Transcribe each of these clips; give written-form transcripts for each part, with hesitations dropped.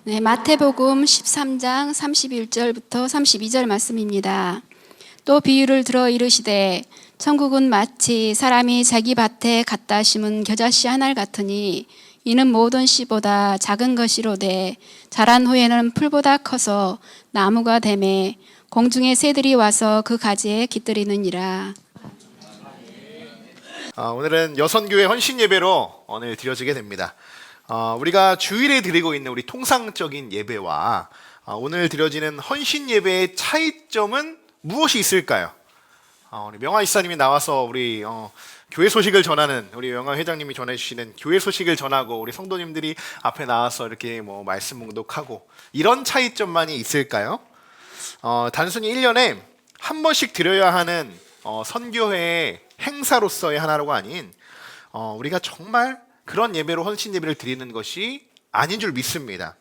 네, 마태복음 13장 31절부터 32절 말씀입니다. 또 비유를 들어 이르시되 천국은 마치 사람이 자기 밭에 갖다 심은 겨자씨 하나를 같으니 이는 모든 씨보다 작은 것이로되 자란 후에는 풀보다 커서 나무가 되매 공중의 새들이 와서 그 가지에 깃들이느니라. 오늘은 여선교회 헌신 예배로 오늘 드려지게 됩니다. 우리가 주일에 드리고 있는 우리 통상적인 예배와 오늘 드려지는 헌신 예배의 차이점은 무엇이 있을까요? 우리 명화 이사님이 나와서 우리 교회 소식을 전하는 우리 명화 회장님이 전해주시는 교회 소식을 전하고 우리 성도님들이 앞에 나와서 이렇게 말씀 묵독하고 이런 차이점만이 있을까요? 단순히 1년에 한 번씩 드려야 하는 선교회의 행사로서의 하나로가 아닌 우리가 정말 그런 예배로 헌신 예배를 드리는 것이 아닌 줄 믿습니다.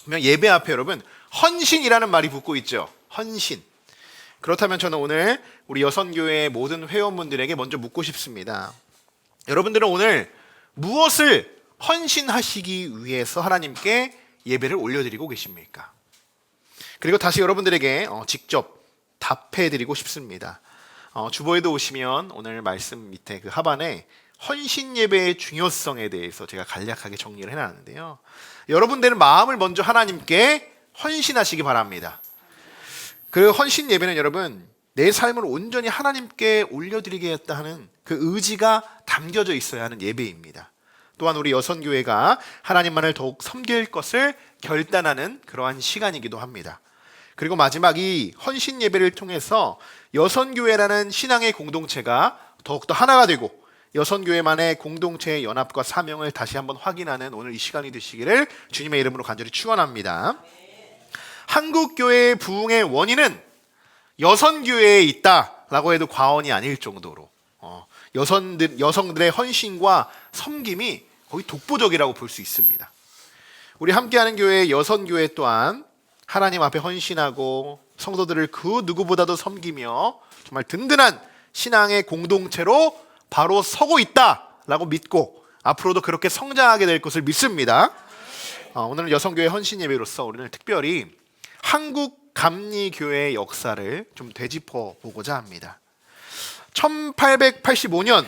그러면 예배 앞에 여러분 헌신이라는 말이 붙고 있죠. 헌신. 그렇다면 저는 오늘 우리 여선교회의 모든 회원분들에게 먼저 묻고 싶습니다. 여러분들은 오늘 무엇을 헌신하시기 위해서 하나님께 예배를 올려드리고 계십니까? 그리고 다시 여러분들에게 직접 답해드리고 싶습니다. 주보에도 오시면 오늘 말씀 밑에 그 하반에 헌신 예배의 중요성에 대해서 제가 간략하게 정리를 해놨는데요. 여러분들은 마음을 먼저 하나님께 헌신하시기 바랍니다. 그 헌신 예배는 여러분 내 삶을 온전히 하나님께 올려드리겠다 하는 그 의지가 담겨져 있어야 하는 예배입니다. 또한 우리 여선교회가 하나님만을 더욱 섬길 것을 결단하는 그러한 시간이기도 합니다. 그리고 마지막 이 헌신 예배를 통해서 여선교회라는 신앙의 공동체가 더욱더 하나가 되고 여선교회만의 공동체의 연합과 사명을 다시 한번 확인하는 오늘 이 시간이 되시기를 주님의 이름으로 간절히 축원합니다. 한국교회의 부흥의 원인은 여선교회에 있다라고 해도 과언이 아닐 정도로 여성들의 헌신과 섬김이 거의 독보적이라고 볼 수 있습니다. 우리 함께하는 교회 여선교회 또한 하나님 앞에 헌신하고 성도들을 그 누구보다도 섬기며 정말 든든한 신앙의 공동체로 바로 서고 있다라고 믿고 앞으로도 그렇게 성장하게 될 것을 믿습니다. 오늘은 여성교회 헌신 예배로서 우리는 특별히 한국 감리교회의 역사를 좀 되짚어 보고자 합니다. 1885년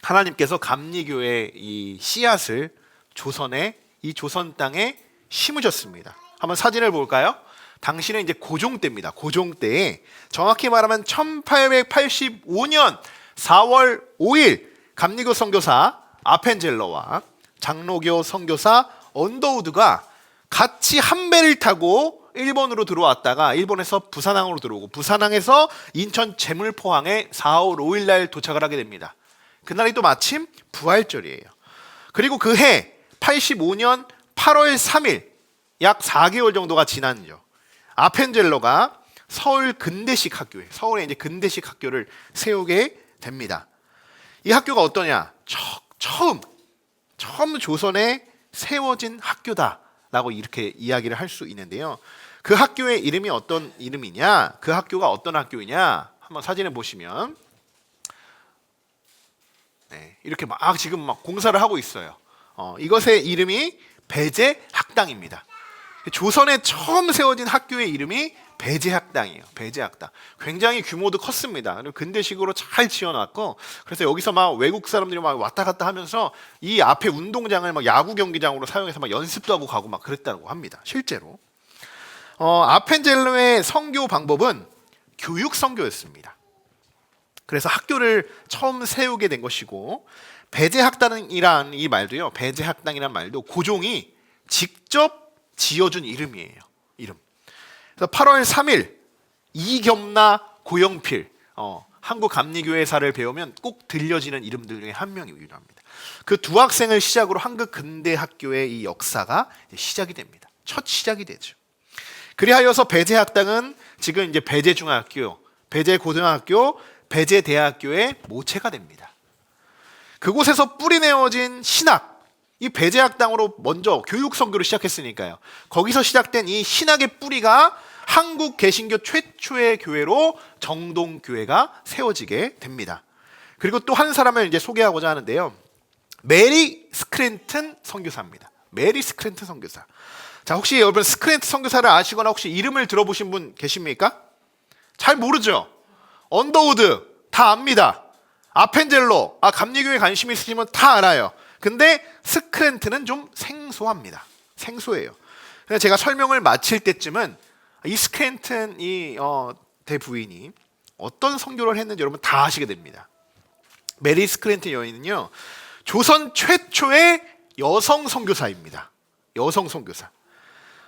하나님께서 감리교회의 이 씨앗을 조선의 이 조선 땅에 심으셨습니다. 한번 사진을 볼까요? 당시는 이제 고종 때입니다. 고종 때에 정확히 말하면 1885년 4월 5일 감리교 선교사 아펜젤러와 장로교 선교사 언더우드가 같이 한 배를 타고 일본으로 들어왔다가 일본에서 부산항으로 들어오고 부산항에서 인천 제물포항에 4월 5일 날 도착을 하게 됩니다. 그날이 또 마침 부활절이에요. 그리고 그 해 85년 8월 3일 약 4개월 정도가 지난죠. 아펜젤러가 서울 근대식 학교에 서울에 이제 근대식 학교를 세우게 됩니다. 이 학교가 어떠냐? 처음 조선에 세워진 학교다라고 이렇게 이야기를 할 수 있는데요. 그 학교의 이름이 어떤 이름이냐? 그 학교가 어떤 학교이냐? 한번 사진을 보시면 이렇게 지금 공사를 하고 있어요. 이것의 이름이 배제학당입니다. 조선에 처음 세워진 학교의 이름이 배제학당이에요. 배제학당. 굉장히 규모도 컸습니다. 그리고 근대식으로 잘 지어놨고, 그래서 여기서 외국 사람들이 왔다 갔다 하면서 이 앞에 운동장을 야구 경기장으로 사용해서 연습도 하고 가고 그랬다고 합니다. 실제로. 아펜젤러의 선교 방법은 교육 선교였습니다. 그래서 학교를 처음 세우게 된 것이고, 배제학당이란 이 말도요. 배제학당이란 말도 고종이 직접 지어준 이름이에요. 이름. 그래서 8월 3일 이겸나 고영필 한국 감리교회사를 배우면 꼭 들려지는 이름들 중에 한 명이기도 합니다. 그 두 학생을 시작으로 한국 근대학교의 이 역사가 시작이 됩니다. 첫 시작이 되죠. 그리하여서 배제학당은 지금 이제 배제중학교, 배제고등학교, 배제대학교의 모체가 됩니다. 그곳에서 뿌리내어진 신학, 이 배제학당으로 먼저 교육 선교를 시작했으니까요. 거기서 시작된 이 신학의 뿌리가 한국 개신교 최초의 교회로 정동교회가 세워지게 됩니다. 그리고 또 한 사람을 이제 소개하고자 하는데요. 메리 스크랜튼 선교사입니다. 메리 스크랜튼 선교사. 자, 혹시 여러분 스크랜튼 선교사를 아시거나 혹시 이름을 들어보신 분 계십니까? 잘 모르죠? 언더우드 다 압니다. 아펜젤로, 감리교에 관심 있으시면 다 알아요. 근데 스크랜튼은 좀 생소합니다. 생소해요. 그래서 제가 설명을 마칠 때쯤은 이 스크랜튼 대부인이 어떤 선교를 했는지 여러분 다 아시게 됩니다. 메리 스크랜튼 여인은요, 조선 최초의 여성 선교사입니다. 여성 선교사.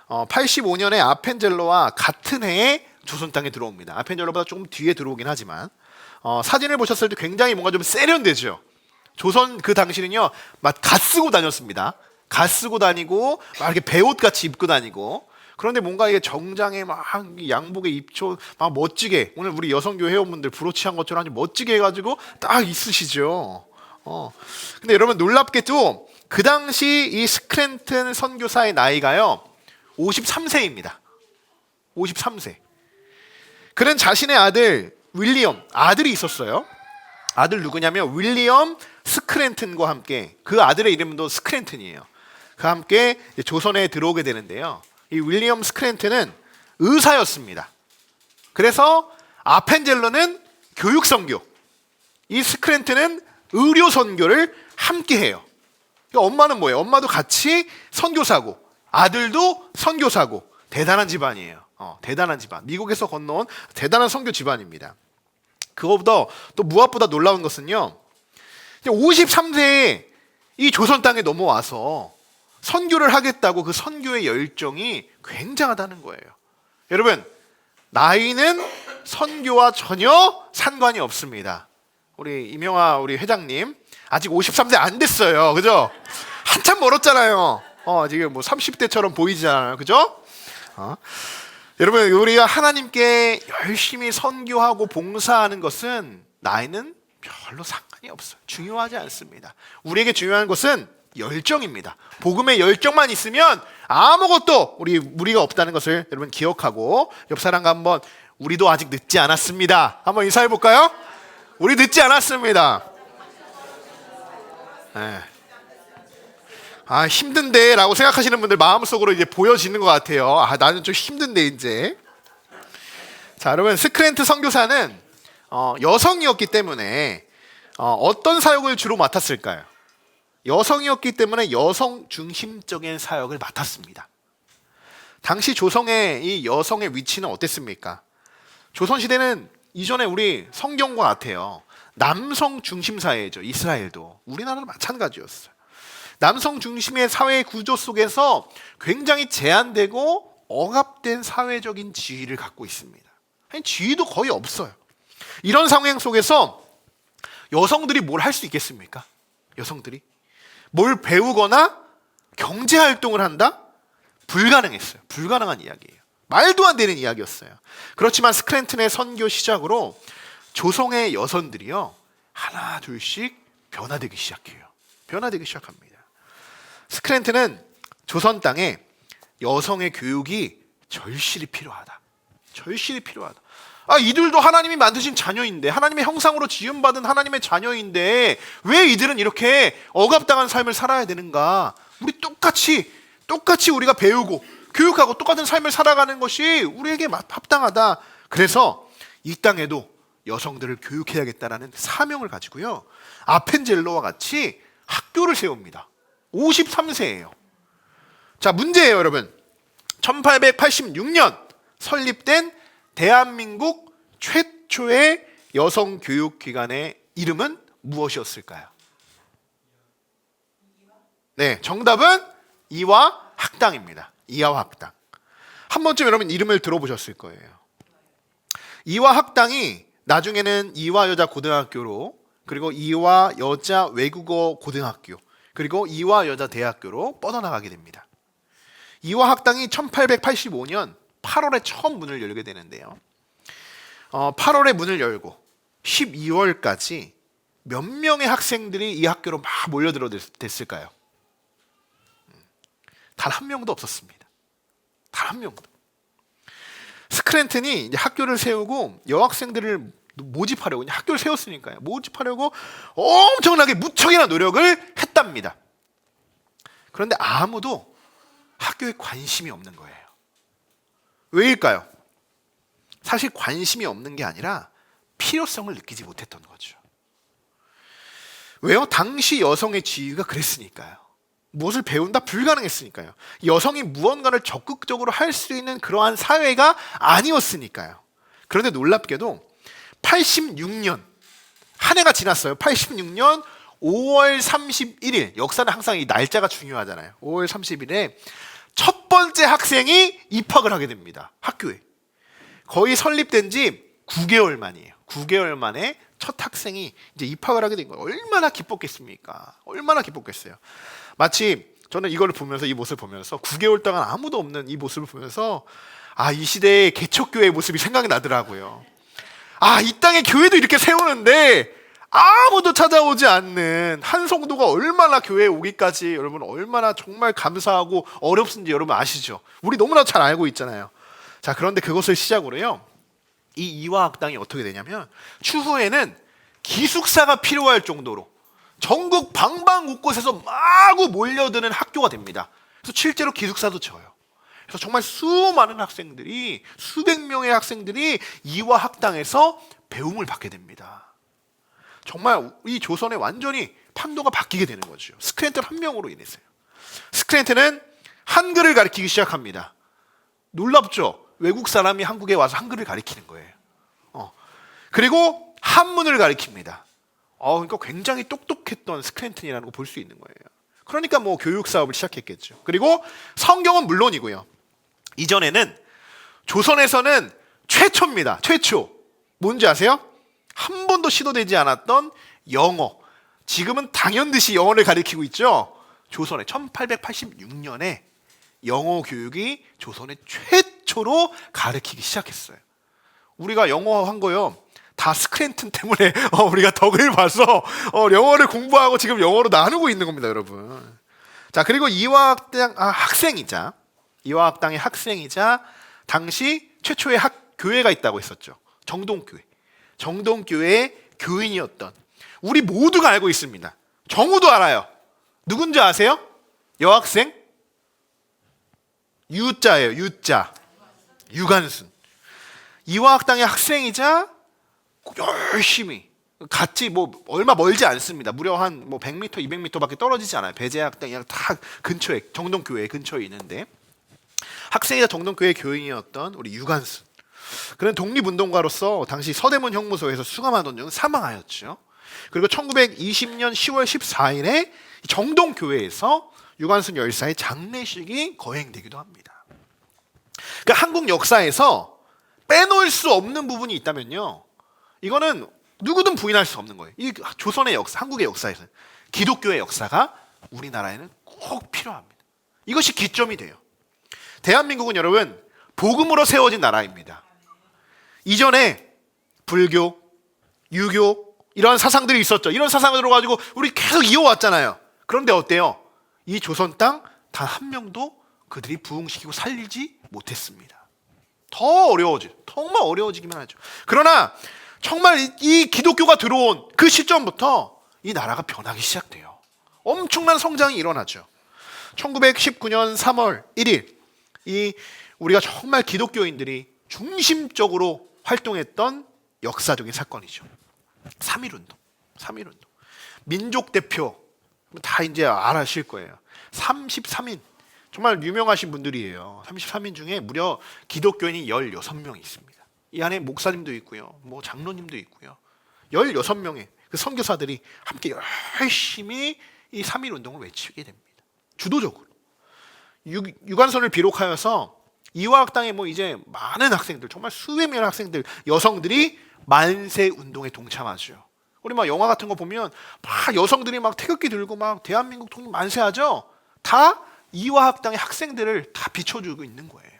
85년에 아펜젤로와 같은 해에 조선 땅에 들어옵니다. 아펜젤로보다 조금 뒤에 들어오긴 하지만 사진을 보셨을 때 굉장히 뭔가 좀 세련되죠. 조선 그 당시는요, 막 갓 쓰고 다녔습니다. 갓 쓰고 다니고 막 이렇게 배옷 같이 입고 다니고. 그런데 뭔가 이게 정장에 막 양복에 입초 막 멋지게, 오늘 우리 여성교 회원분들 브로치한 것처럼 아주 멋지게 해가지고 딱 있으시죠. 근데 여러분 놀랍게도 그 당시 이 스크랜튼 선교사의 나이가요 53세입니다. 53세. 그는 자신의 아들 윌리엄, 아들이 있었어요. 아들 누구냐면 윌리엄 스크랜튼과 함께, 그 아들의 이름도 스크랜튼이에요. 그와 함께 조선에 들어오게 되는데요. 이 윌리엄 스크랜튼은 의사였습니다. 그래서 아펜젤러는 교육 선교, 이 스크랜튼은 의료 선교를 함께 해요. 그러니까 엄마는 뭐예요? 엄마도 같이 선교사고 아들도 선교사고, 대단한 집안이에요. 대단한 집안. 미국에서 건너온 대단한 선교 집안입니다. 그거보다 또 무엇보다 놀라운 것은요, 53세에 이 조선 땅에 넘어와서 선교를 하겠다고 그 선교의 열정이 굉장하다는 거예요. 여러분, 나이는 선교와 전혀 상관이 없습니다. 우리 이명아 우리 회장님 아직 53세 안 됐어요. 그죠? 한참 멀었잖아요. 지금 뭐 30대처럼 보이잖아요. 그죠? 여러분, 우리가 하나님께 열심히 선교하고 봉사하는 것은 나이는 별로 상관이 없어요. 중요하지 않습니다. 우리에게 중요한 것은 열정입니다. 복음의 열정만 있으면 아무것도 무리가 없다는 것을 여러분 기억하고, 옆 사람과 한번, 우리도 아직 늦지 않았습니다, 한번 인사해 볼까요? 우리 늦지 않았습니다. 네. 힘든데 라고 생각하시는 분들 마음속으로 이제 보여지는 것 같아요. 나는 좀 힘든데 이제. 자, 여러분, 스크랜트 선교사는 여성이었기 때문에 어떤 사역을 주로 맡았을까요? 여성이었기 때문에 여성 중심적인 사역을 맡았습니다. 당시 조선의 이 여성의 위치는 어땠습니까? 조선시대는 이전에 우리 성경과 같아요. 남성 중심 사회죠. 이스라엘도. 우리나라도 마찬가지였어요. 남성 중심의 사회 구조 속에서 굉장히 제한되고 억압된 사회적인 지위를 갖고 있습니다. 아니, 지위도 거의 없어요. 이런 상황 속에서 여성들이 뭘 할 수 있겠습니까? 여성들이 뭘 배우거나 경제 활동을 한다? 불가능했어요. 불가능한 이야기예요. 말도 안 되는 이야기였어요. 그렇지만 스크랜튼의 선교 시작으로 조선의 여성들이요, 하나 둘씩 변화되기 시작해요. 변화되기 시작합니다. 스크랜튼은 조선 땅에 여성의 교육이 절실히 필요하다. 절실히 필요하다. 이들도 하나님이 만드신 자녀인데, 하나님의 형상으로 지음받은 하나님의 자녀인데 왜 이들은 이렇게 억압당한 삶을 살아야 되는가? 우리 똑같이 우리가 배우고 교육하고 똑같은 삶을 살아가는 것이 우리에게 합당하다. 그래서 이 땅에도 여성들을 교육해야겠다라는 사명을 가지고요, 아펜젤로와 같이 학교를 세웁니다. 53세예요. 자, 문제예요, 여러분. 1886년 설립된 대한민국 최초의 여성 교육기관의 이름은 무엇이었을까요? 네, 정답은 이화학당입니다. 이화학당. 한 번쯤 여러분 이름을 들어보셨을 거예요. 이화학당이 나중에는 이화여자고등학교로, 그리고 이화여자외국어고등학교, 그리고 이화여자대학교로 뻗어나가게 됩니다. 이화학당이 1885년 8월에 처음 문을 열게 되는데요, 8월에 문을 열고 12월까지 몇 명의 학생들이 이 학교로 막 몰려들었을까요? 단 한 명도 없었습니다. 단 한 명도. 스크랜튼이 이제 학교를 세우고 여학생들을 모집하려고, 학교를 세웠으니까요, 모집하려고 엄청나게 무척이나 노력을 했답니다. 그런데 아무도 학교에 관심이 없는 거예요. 왜일까요? 사실 관심이 없는 게 아니라 필요성을 느끼지 못했던 거죠. 왜요? 당시 여성의 지위가 그랬으니까요. 무엇을 배운다 불가능했으니까요. 여성이 무언가를 적극적으로 할 수 있는 그러한 사회가 아니었으니까요. 그런데 놀랍게도 86년 한 해가 지났어요. 86년 5월 31일, 역사는 항상 이 날짜가 중요하잖아요. 5월 30일에 첫 번째 학생이 입학을 하게 됩니다. 학교에. 거의 설립된 지 9개월 만이에요. 9개월 만에 첫 학생이 이제 입학을 하게 된 거예요. 얼마나 기뻤겠습니까? 얼마나 기뻤겠어요. 마치 저는 이걸 보면서, 이 모습을 보면서 9개월 동안 아무도 없는 이 모습을 보면서 이 시대의 개척교회의 모습이 생각이 나더라고요. 이 땅에 교회도 이렇게 세우는데 아무도 찾아오지 않는 한 성도가 얼마나 교회에 오기까지 여러분 얼마나 정말 감사하고 어렵습니다. 여러분 아시죠? 우리 너무나 잘 알고 있잖아요. 자, 그런데 그것을 시작으로요, 이 이화학당이 어떻게 되냐면 추후에는 기숙사가 필요할 정도로 전국 방방곳곳에서 마구 몰려드는 학교가 됩니다. 그래서 실제로 기숙사도 지어요. 그래서 정말 수많은 학생들이, 수백 명의 학생들이 이화학당에서 배움을 받게 됩니다. 정말 이 조선에 완전히 판도가 바뀌게 되는 거죠. 스크랜턴 한 명으로 인해서요. 스크랜턴은 한글을 가르치기 시작합니다. 놀랍죠? 외국 사람이 한국에 와서 한글을 가르치는 거예요. 그리고 한문을 가르칩니다. 그러니까 굉장히 똑똑했던 스크랜턴이라는 거 볼 수 있는 거예요. 그러니까 뭐 교육 사업을 시작했겠죠. 그리고 성경은 물론이고요. 이전에는 조선에서는 최초입니다. 최초. 뭔지 아세요? 한 번도 시도되지 않았던 영어. 지금은 당연듯이 영어를 가르치고 있죠. 조선에 1886년에 영어 교육이 조선에 최초로 가르치기 시작했어요. 우리가 영어 한 거요, 다 스크랜턴 때문에 우리가 덕을 봐서 영어를 공부하고 지금 영어로 나누고 있는 겁니다, 여러분. 자, 그리고 이화학당 이화학당의 학생이자 당시 최초의 교회가 있다고 했었죠. 정동교회. 정동교회의 교인이었던, 우리 모두가 알고 있습니다. 정우도 알아요. 누군지 아세요? 여학생? 유자예요. 유자. 유관순. 이화학당의 학생이자 열심히 같이 뭐 얼마 멀지 않습니다. 무려 한 100m, 200m밖에 떨어지지 않아요. 배재학당이랑 다 근처에, 정동교회 근처에 있는데 학생이자 정동교회 교인이었던 우리 유관순. 그는 독립운동가로서 당시 서대문 형무소에서 수감하던 중 사망하였죠. 그리고 1920년 10월 14일에 정동교회에서 유관순 열사의 장례식이 거행되기도 합니다. 그러니까 한국 역사에서 빼놓을 수 없는 부분이 있다면요, 이거는 누구든 부인할 수 없는 거예요. 이 조선의 역사, 한국의 역사에서 기독교의 역사가 우리나라에는 꼭 필요합니다. 이것이 기점이 돼요. 대한민국은 여러분 복음으로 세워진 나라입니다. 이전에 불교, 유교 이런 사상들이 있었죠. 이런 사상을 가지고 우리 계속 이어왔잖아요. 그런데 어때요? 이 조선 땅 단 한 명도 그들이 부흥시키고 살리지 못했습니다. 더 정말 어려워지기만 하죠. 그러나 정말 이 기독교가 들어온 그 시점부터 이 나라가 변하기 시작돼요. 엄청난 성장이 일어나죠. 1919년 3월 1일 우리가 정말 기독교인들이 중심적으로 활동했던 역사적인 사건이죠. 3.1운동. 민족 대표 다 이제 알아실 거예요. 33인 정말 유명하신 분들이에요. 33인 중에 무려 기독교인이 16명이 있습니다. 이 안에 목사님도 있고요, 뭐 장로님도 있고요. 16명의 그 선교사들이 함께 열심히 이 3.1운동을 외치게 됩니다. 주도적으로. 유관선을 비롯하여서 이화학당에 이제 많은 학생들, 정말 수백 명의 학생들, 여성들이 만세 운동에 동참하죠. 우리 영화 같은 거 보면 여성들이 태극기 들고 대한민국 통일 만세하죠. 다 이화학당의 학생들을 다 비춰주고 있는 거예요.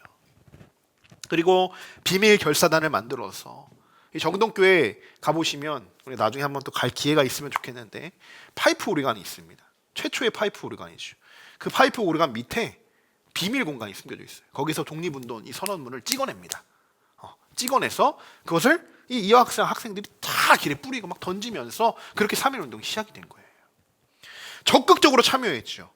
그리고 비밀 결사단을 만들어서 이 정동교회 가보시면 우리 나중에 한번 또 갈 기회가 있으면 좋겠는데 파이프 오르간이 있습니다. 최초의 파이프 오르간이죠. 그 파이프 오르간 밑에 비밀 공간이 숨겨져 있어요. 거기서 독립운동 이 선언문을 찍어냅니다. 찍어내서 그것을 이 이화학생 학생들이 다 길에 뿌리고 던지면서 그렇게 3.1운동이 시작이 된 거예요. 적극적으로 참여했죠.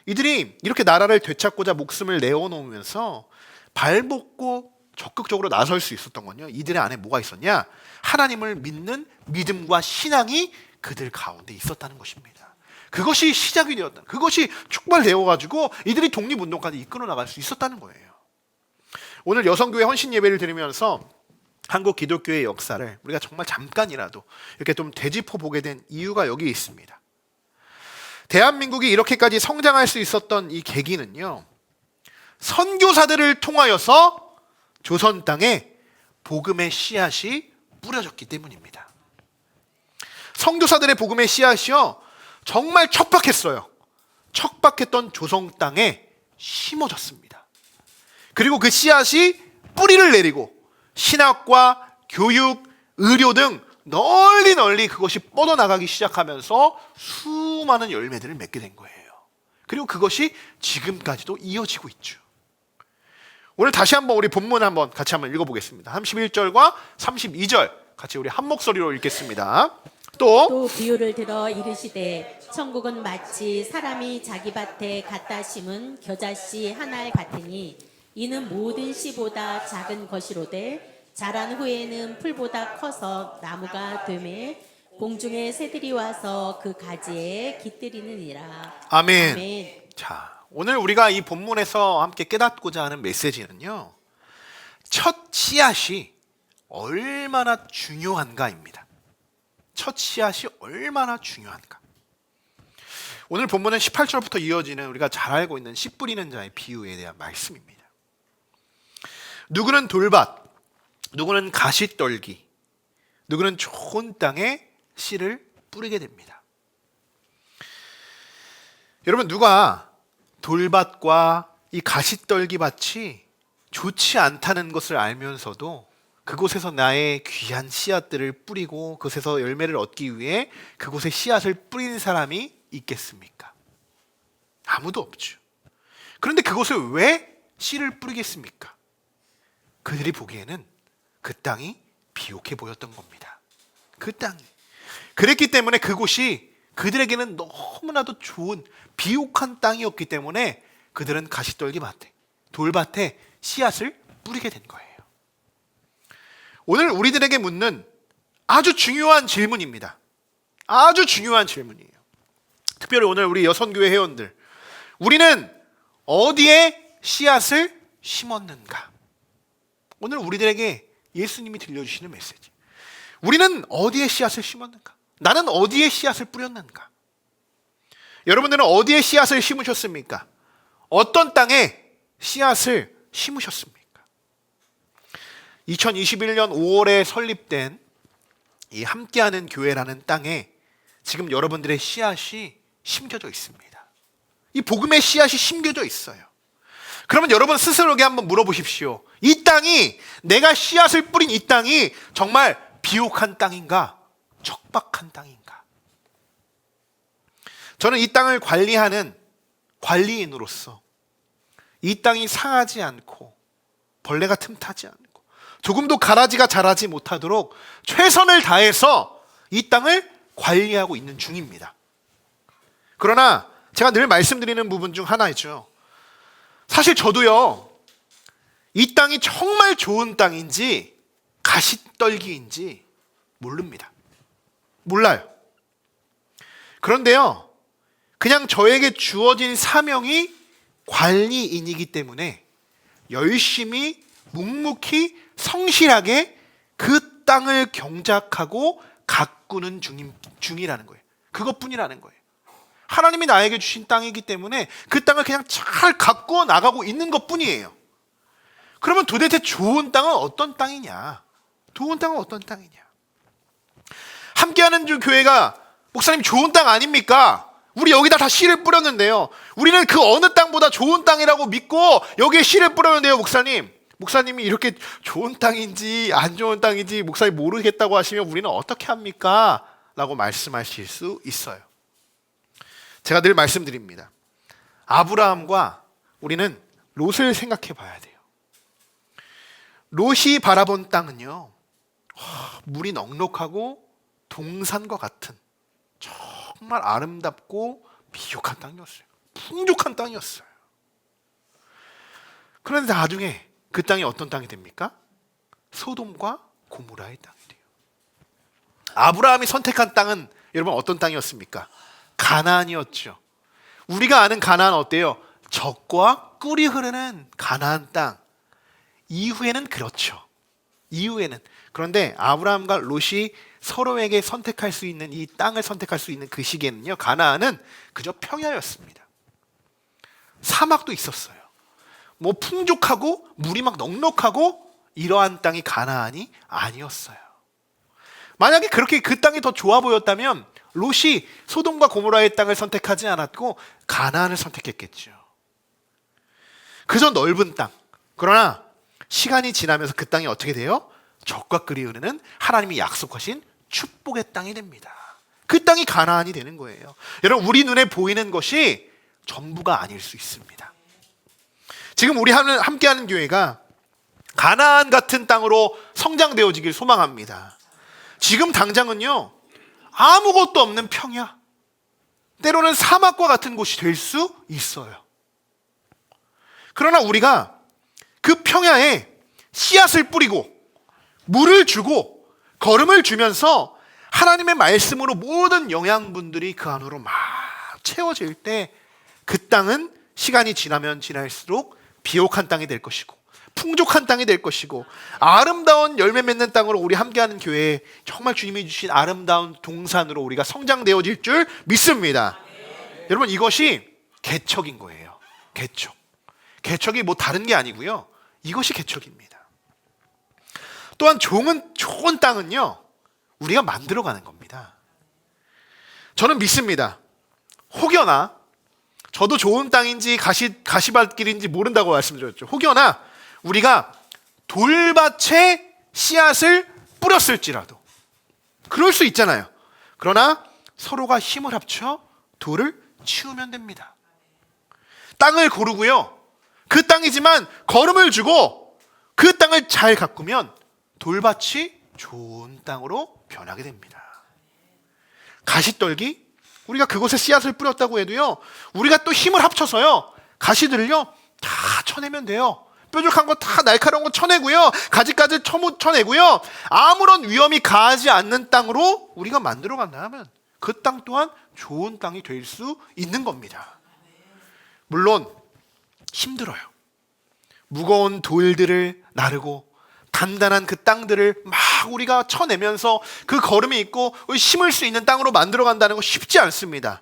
이들이 이렇게 나라를 되찾고자 목숨을 내어놓으면서 발벗고 적극적으로 나설 수 있었던 건요, 이들의 안에 뭐가 있었냐? 하나님을 믿는 믿음과 신앙이 그들 가운데 있었다는 것입니다. 그것이 시작이 되었다. 그것이 촉발되어가지고 이들이 독립운동까지 이끌어 나갈 수 있었다는 거예요. 오늘 여성교회 헌신 예배를 드리면서 한국 기독교의 역사를 우리가 정말 잠깐이라도 이렇게 좀 되짚어 보게 된 이유가 여기 있습니다. 대한민국이 이렇게까지 성장할 수 있었던 이 계기는요, 선교사들을 통하여서 조선 땅에 복음의 씨앗이 뿌려졌기 때문입니다. 선교사들의 복음의 씨앗이요, 정말 척박했어요. 척박했던 조선 땅에 심어졌습니다. 그리고 그 씨앗이 뿌리를 내리고 신학과 교육, 의료 등 널리 그것이 뻗어나가기 시작하면서 수많은 열매들을 맺게 된 거예요. 그리고 그것이 지금까지도 이어지고 있죠. 오늘 다시 한번 우리 본문 한번 같이 한번 읽어보겠습니다. 31절과 32절 같이 우리 한 목소리로 읽겠습니다. 또 비유를 들어 이르시되 천국은 마치 사람이 자기 밭에 갖다 심은 겨자씨 하나 같으니 이는 모든 씨보다 작은 것이로되 자란 후에는 풀보다 커서 나무가 되매 공중의 새들이 와서 그 가지에 깃들이느니라. 아멘. 아멘. 자, 오늘 우리가 이 본문에서 함께 깨닫고자 하는 메시지는요, 첫 씨앗이 얼마나 중요한가입니다. 첫 씨앗이 얼마나 중요한가. 오늘 본문은 18절부터 이어지는 우리가 잘 알고 있는 씨 뿌리는 자의 비유에 대한 말씀입니다. 누구는 돌밭, 누구는 가시떨기, 누구는 좋은 땅에 씨를 뿌리게 됩니다. 여러분, 누가 돌밭과 이 가시떨기 밭이 좋지 않다는 것을 알면서도 그곳에서 나의 귀한 씨앗들을 뿌리고 그곳에서 열매를 얻기 위해 그곳에 씨앗을 뿌리는 사람이 있겠습니까? 아무도 없죠. 그런데 그곳에 왜 씨를 뿌리겠습니까? 그들이 보기에는 그 땅이 비옥해 보였던 겁니다. 그 땅이. 그랬기 때문에 그곳이 그들에게는 너무나도 좋은 비옥한 땅이었기 때문에 그들은 가시떨기 밭에, 돌밭에 씨앗을 뿌리게 된 거예요. 오늘 우리들에게 묻는 아주 중요한 질문입니다. 아주 중요한 질문이에요. 특별히 오늘 우리 여선교회 회원들, 우리는 어디에 씨앗을 심었는가? 오늘 우리들에게 예수님이 들려주시는 메시지. 우리는 어디에 씨앗을 심었는가? 나는 어디에 씨앗을 뿌렸는가? 여러분들은 어디에 씨앗을 심으셨습니까? 어떤 땅에 씨앗을 심으셨습니까? 2021년 5월에 설립된 이 함께하는 교회라는 땅에 지금 여러분들의 씨앗이 심겨져 있습니다. 이 복음의 씨앗이 심겨져 있어요. 그러면 여러분 스스로에게 한번 물어보십시오. 이 땅이, 내가 씨앗을 뿌린 이 땅이 정말 비옥한 땅인가? 척박한 땅인가? 저는 이 땅을 관리하는 관리인으로서 이 땅이 상하지 않고 벌레가 틈타지 않고 조금도 가라지가 자라지 못하도록 최선을 다해서 이 땅을 관리하고 있는 중입니다. 그러나 제가 늘 말씀드리는 부분 중 하나이죠. 사실 저도요, 이 땅이 정말 좋은 땅인지 가시떨기인지 모릅니다. 몰라요. 그런데요, 그냥 저에게 주어진 사명이 관리인이기 때문에 열심히 묵묵히 성실하게 그 땅을 경작하고 가꾸는 중이라는 거예요. 그것뿐이라는 거예요. 하나님이 나에게 주신 땅이기 때문에 그 땅을 그냥 잘 가꾸어 나가고 있는 것뿐이에요. 그러면 도대체 좋은 땅은 어떤 땅이냐? 좋은 땅은 어떤 땅이냐? 함께하는 교회가 목사님 좋은 땅 아닙니까? 우리 여기다 다 씨를 뿌렸는데요. 우리는 그 어느 땅보다 좋은 땅이라고 믿고 여기에 씨를 뿌렸는데요, 목사님. 목사님이 이렇게 좋은 땅인지 안 좋은 땅인지 목사님 모르겠다고 하시면 우리는 어떻게 합니까? 라고 말씀하실 수 있어요. 제가 늘 말씀드립니다. 아브라함과 우리는 롯을 생각해 봐야 돼요. 롯이 바라본 땅은요, 물이 넉넉하고 동산과 같은 정말 아름답고 비옥한 땅이었어요. 풍족한 땅이었어요. 그런데 나중에 그 땅이 어떤 땅이 됩니까? 소돔과 고모라의 땅이 돼요. 아브라함이 선택한 땅은 여러분 어떤 땅이었습니까? 가나안이었죠. 우리가 아는 가나안 어때요? 젖과 꿀이 흐르는 가나안 땅. 이후에는 그렇죠. 이후에는. 그런데 아브라함과 롯이 서로에게 선택할 수 있는 이 땅을 선택할 수 있는 그 시기에는요, 가나안은 그저 평야였습니다. 사막도 있었어요. 뭐 풍족하고 물이 막 넉넉하고 이러한 땅이 가나안이 아니었어요. 만약에 그렇게 그 땅이 더 좋아 보였다면 롯이 소돔과 고모라의 땅을 선택하지 않았고 가나안을 선택했겠죠. 그저 넓은 땅. 그러나 시간이 지나면서 그 땅이 어떻게 돼요? 젖과 꿀이 흐르는 하나님이 약속하신 축복의 땅이 됩니다. 그 땅이 가나안이 되는 거예요. 여러분, 우리 눈에 보이는 것이 전부가 아닐 수 있습니다. 지금 우리 함께하는 교회가 가나안 같은 땅으로 성장되어지길 소망합니다. 지금 당장은요, 아무것도 없는 평야, 때로는 사막과 같은 곳이 될 수 있어요. 그러나 우리가 그 평야에 씨앗을 뿌리고 물을 주고 거름을 주면서 하나님의 말씀으로 모든 영양분들이 그 안으로 막 채워질 때 그 땅은 시간이 지나면 지날수록 비옥한 땅이 될 것이고 풍족한 땅이 될 것이고 아름다운 열매 맺는 땅으로 우리 함께하는 교회에 정말 주님이 주신 아름다운 동산으로 우리가 성장되어질 줄 믿습니다. 여러분, 이것이 개척인 거예요. 개척. 개척이 뭐 다른 게 아니고요. 이것이 개척입니다. 또한 좋은 땅은요, 우리가 만들어가는 겁니다. 저는 믿습니다. 혹여나 저도 좋은 땅인지 가시밭길인지 모른다고 말씀드렸죠. 혹여나 우리가 돌밭에 씨앗을 뿌렸을지라도 그럴 수 있잖아요. 그러나 서로가 힘을 합쳐 돌을 치우면 됩니다. 땅을 고르고요, 그 땅이지만 거름을 주고 그 땅을 잘 가꾸면 돌밭이 좋은 땅으로 변하게 됩니다. 가시떨기, 우리가 그곳에 씨앗을 뿌렸다고 해도요, 우리가 또 힘을 합쳐서요, 가시들을요 다 쳐내면 돼요. 뾰족한 거 다 날카로운 거 쳐내고요, 가지까지 쳐내고요, 아무런 위험이 가하지 않는 땅으로 우리가 만들어 간다면 그 땅 또한 좋은 땅이 될 수 있는 겁니다. 물론 힘들어요. 무거운 돌들을 나르고 단단한 그 땅들을 막 우리가 쳐내면서 그 걸음이 있고 심을 수 있는 땅으로 만들어 간다는 거 쉽지 않습니다.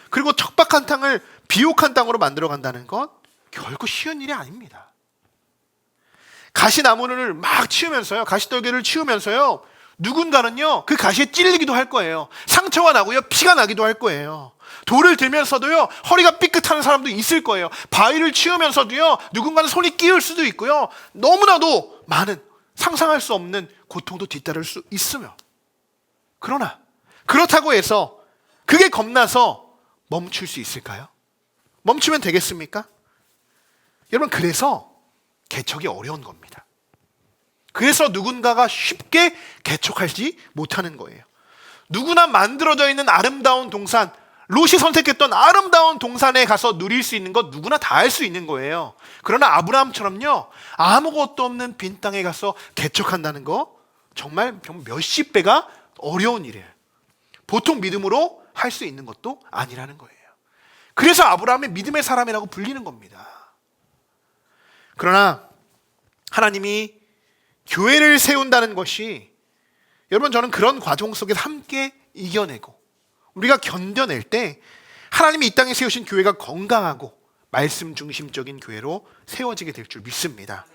그리고 척박한 땅을 비옥한 땅으로 만들어 간다는 건 결코 쉬운 일이 아닙니다. 가시나무를 막 치우면서요, 가시떨기를 치우면서요, 누군가는요 그 가시에 찔리기도 할 거예요. 상처가 나고요, 피가 나기도 할 거예요. 돌을 들면서도요 허리가 삐끗하는 사람도 있을 거예요. 바위를 치우면서도요 누군가는 손이 끼울 수도 있고요, 너무나도 많은 상상할 수 없는 고통도 뒤따를 수 있으며, 그러나 그렇다고 해서 그게 겁나서 멈출 수 있을까요? 멈추면 되겠습니까? 여러분, 그래서 개척이 어려운 겁니다. 그래서 누군가가 쉽게 개척하지 못하는 거예요. 누구나 만들어져 있는 아름다운 동산, 롯이 선택했던 아름다운 동산에 가서 누릴 수 있는 것 누구나 다 할 수 있는 거예요. 그러나 아브라함처럼요, 아무것도 없는 빈 땅에 가서 개척한다는 거 정말 몇십 배가 어려운 일이에요. 보통 믿음으로 할 수 있는 것도 아니라는 거예요. 그래서 아브라함의 믿음의 사람이라고 불리는 겁니다. 그러나 하나님이 교회를 세운다는 것이, 여러분, 저는 그런 과정 속에서 함께 이겨내고 우리가 견뎌낼 때 하나님이 이 땅에 세우신 교회가 건강하고 말씀 중심적인 교회로 세워지게 될 줄 믿습니다.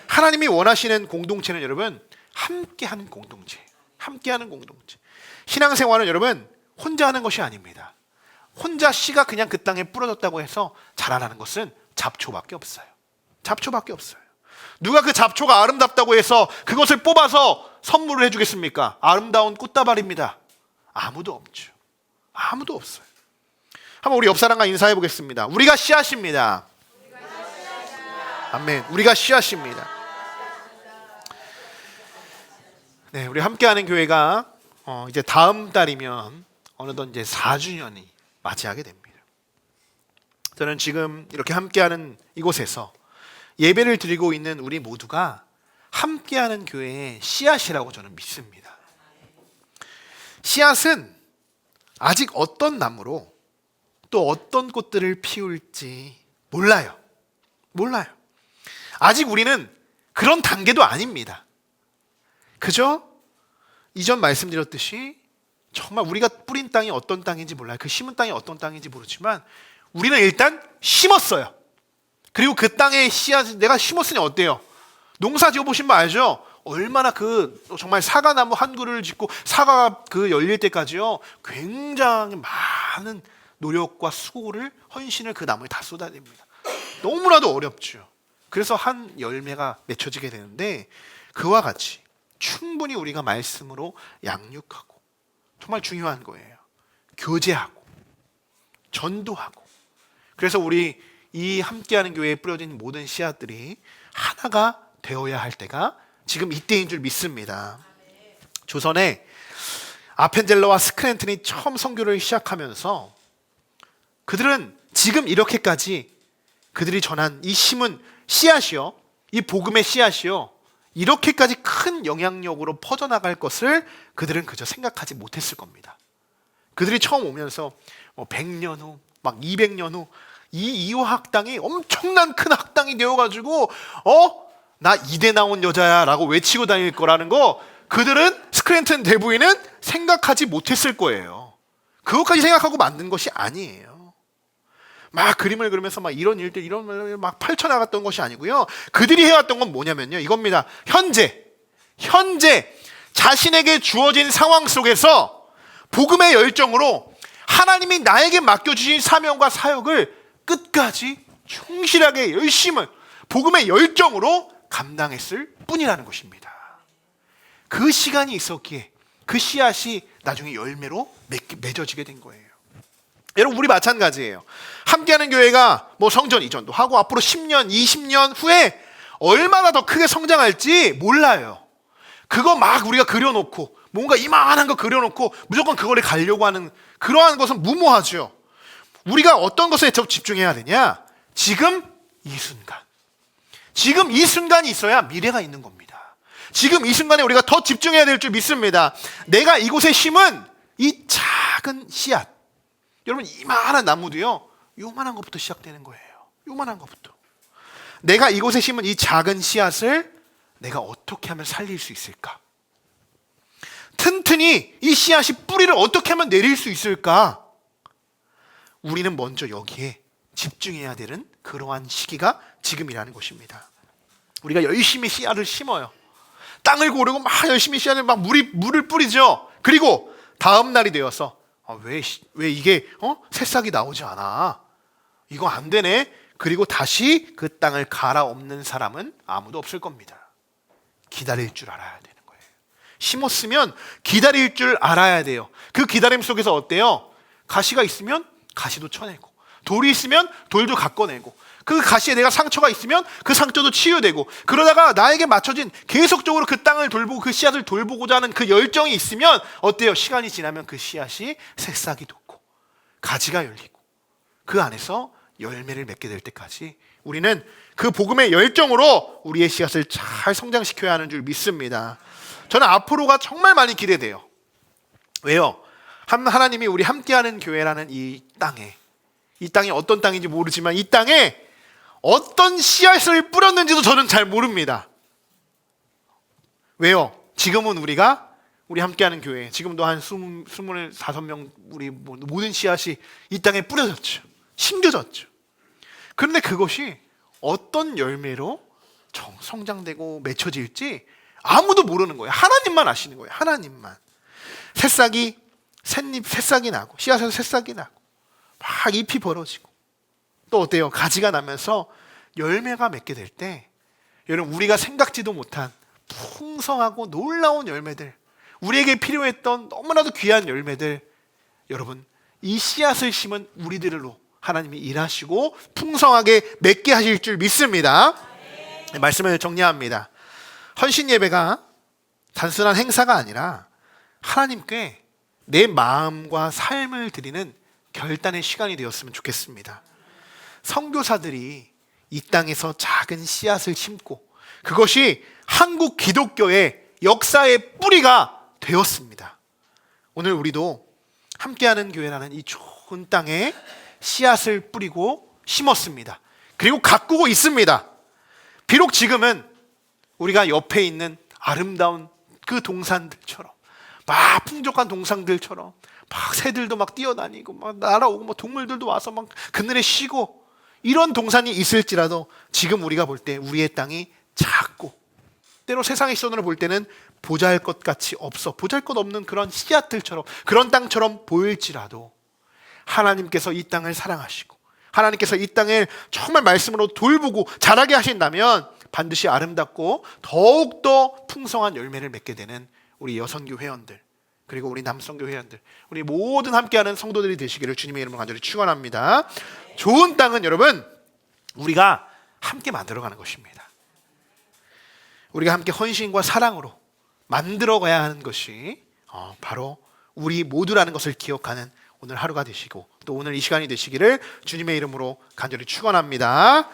하나님이 원하시는 공동체는 여러분 함께하는 공동체, 함께하는 공동체. 신앙생활은 여러분 혼자 하는 것이 아닙니다. 혼자 씨가 그냥 그 땅에 뿌려졌다고 해서 자라나는 것은 잡초밖에 없어요. 잡초밖에 없어요. 누가 그 잡초가 아름답다고 해서 그것을 뽑아서 선물을 해주겠습니까? 아름다운 꽃다발입니다. 아무도 없죠. 아무도 없어요. 한번 우리 옆 사람과 인사해 보겠습니다. 우리가 씨앗입니다. 아멘. 우리가 씨앗입니다. 네, 우리 함께하는 교회가 이제 다음 달이면 어느덧 이제 4주년이 맞이하게 됩니다. 저는 지금 이렇게 함께하는 이곳에서 예배를 드리고 있는 우리 모두가 함께하는 교회의 씨앗이라고 저는 믿습니다. 씨앗은 아직 어떤 나무로 또 어떤 꽃들을 피울지 몰라요. 아직 우리는 그런 단계도 아닙니다. 그저 이전 말씀드렸듯이 정말 우리가 뿌린 땅이 어떤 땅인지 몰라요. 그 심은 땅이 어떤 땅인지 모르지만 우리는 일단 심었어요. 그리고 그 땅에 씨앗 내가 심었으니 어때요? 농사 지어보신 분 알죠? 얼마나 정말 사과나무 한 그루를 짓고 사과가 열릴 때까지요 굉장히 많은 노력과 수고를 헌신을 그 나무에 다 쏟아냅니다. 너무나도 어렵죠. 그래서 한 열매가 맺혀지게 되는데 그와 같이 충분히 우리가 말씀으로 양육하고 정말 중요한 거예요. 교제하고 전도하고 그래서 우리 이 함께하는 교회에 뿌려진 모든 씨앗들이 하나가 되어야 할 때가 지금 이때인 줄 믿습니다. 조선에 아펜젤러와 스크랜튼이 처음 선교를 시작하면서 그들은 지금 이렇게까지 그들이 전한 이 심은 씨앗이요, 이 복음의 씨앗이요, 이렇게까지 큰 영향력으로 퍼져나갈 것을 그들은 그저 생각하지 못했을 겁니다. 그들이 처음 오면서 100년 후, 막 200년 후 이 이호 학당이 엄청난 큰 학당이 되어가지고 나 이대 나온 여자야 라고 외치고 다닐 거라는 거 그들은 스크랜튼 대부인은 생각하지 못했을 거예요. 그것까지 생각하고 만든 것이 아니에요. 막 그림을 그리면서 막 이런 일들 막 펼쳐나갔던 것이 아니고요. 그들이 해왔던 건 뭐냐면요, 이겁니다. 현재 자신에게 주어진 상황 속에서 복음의 열정으로 하나님이 나에게 맡겨주신 사명과 사역을 끝까지 충실하게 열심히 복음의 열정으로 감당했을 뿐이라는 것입니다. 그 시간이 있었기에 그 씨앗이 나중에 열매로 맺어지게 된 거예요. 여러분, 우리 마찬가지예요. 함께하는 교회가 성전 이전도 하고 앞으로 10년, 20년 후에 얼마나 더 크게 성장할지 몰라요. 그거 막 우리가 그려놓고 뭔가 이만한 거 그려놓고 무조건 그거를 가려고 하는 그러한 것은 무모하죠. 우리가 어떤 것에 집중해야 되냐? 지금 이 순간이 있어야 미래가 있는 겁니다. 지금 이 순간에 우리가 더 집중해야 될 줄 믿습니다. 내가 이곳에 심은 이 작은 씨앗, 여러분 이만한 나무도요 요만한 것부터 시작되는 거예요. 요만한 것부터. 내가 이곳에 심은 이 작은 씨앗을 내가 어떻게 하면 살릴 수 있을까? 튼튼히 이 씨앗이 뿌리를 어떻게 하면 내릴 수 있을까? 우리는 먼저 여기에 집중해야 되는 그러한 시기가 지금이라는 것입니다. 우리가 열심히 씨앗을 심어요. 땅을 고르고 막 열심히 씨앗을 막 물을 뿌리죠. 그리고 다음 날이 되어서 왜 이게 새싹이 나오지 않아? 이거 안 되네. 그리고 다시 그 땅을 갈아엎는 사람은 아무도 없을 겁니다. 기다릴 줄 알아야 되는 거예요. 심었으면 기다릴 줄 알아야 돼요. 그 기다림 속에서 어때요? 가시가 있으면 가시도 쳐내고, 돌이 있으면 돌도 깎아내고, 그 가시에 내가 상처가 있으면 그 상처도 치유되고, 그러다가 나에게 맞춰진 계속적으로 그 땅을 돌보고 그 씨앗을 돌보고자 하는 그 열정이 있으면 어때요? 시간이 지나면 그 씨앗이 새싹이 돋고 가지가 열리고 그 안에서 열매를 맺게 될 때까지 우리는 그 복음의 열정으로 우리의 씨앗을 잘 성장시켜야 하는 줄 믿습니다. 저는 앞으로가 정말 많이 기대돼요. 왜요? 하나님이 우리 함께하는 교회라는 이 땅이 어떤 땅인지 모르지만 이 땅에 어떤 씨앗을 뿌렸는지도 저는 잘 모릅니다. 왜요? 지금은 우리 함께하는 교회, 지금도 한 25명 우리 모든 씨앗이 이 땅에 뿌려졌죠. 심겨졌죠. 그런데 그것이 어떤 열매로 성장되고 맺혀질지 아무도 모르는 거예요. 하나님만 아시는 거예요. 하나님만. 새싹이 나고 씨앗에서 새싹이 나고 막 잎이 벌어지고 또 어때요? 가지가 나면서 열매가 맺게 될 때 여러분 우리가 생각지도 못한 풍성하고 놀라운 열매들, 우리에게 필요했던 너무나도 귀한 열매들, 여러분 이 씨앗을 심은 우리들로 하나님이 일하시고 풍성하게 맺게 하실 줄 믿습니다. 말씀을 정리합니다. 헌신 예배가 단순한 행사가 아니라 하나님께 내 마음과 삶을 드리는 결단의 시간이 되었으면 좋겠습니다. 선교사들이 이 땅에서 작은 씨앗을 심고 그것이 한국 기독교의 역사의 뿌리가 되었습니다. 오늘 우리도 함께하는 교회라는 이 좋은 땅에 씨앗을 뿌리고 심었습니다. 그리고 가꾸고 있습니다. 비록 지금은 우리가 옆에 있는 아름다운 그 동산들처럼 막 풍족한 동산들처럼 막 새들도 막 뛰어다니고 막 날아오고 뭐 동물들도 와서 막 그늘에 쉬고 이런 동산이 있을지라도 지금 우리가 볼 때 우리의 땅이 작고 때로 세상의 시선으로 볼 때는 보잘것같이 없어 보잘것없는 그런 씨앗들처럼 그런 땅처럼 보일지라도 하나님께서 이 땅을 사랑하시고 하나님께서 이 땅을 정말 말씀으로 돌보고 자라게 하신다면 반드시 아름답고 더욱더 풍성한 열매를 맺게 되는 우리 여성교 회원들 그리고 우리 남성교 회원들 우리 모든 함께하는 성도들이 되시기를 주님의 이름으로 간절히 축원합니다. 좋은 땅은 여러분 우리가 함께 만들어가는 것입니다. 우리가 함께 헌신과 사랑으로 만들어가야 하는 것이 바로 우리 모두라는 것을 기억하는 오늘 하루가 되시고 또 오늘 이 시간이 되시기를 주님의 이름으로 간절히 축원합니다.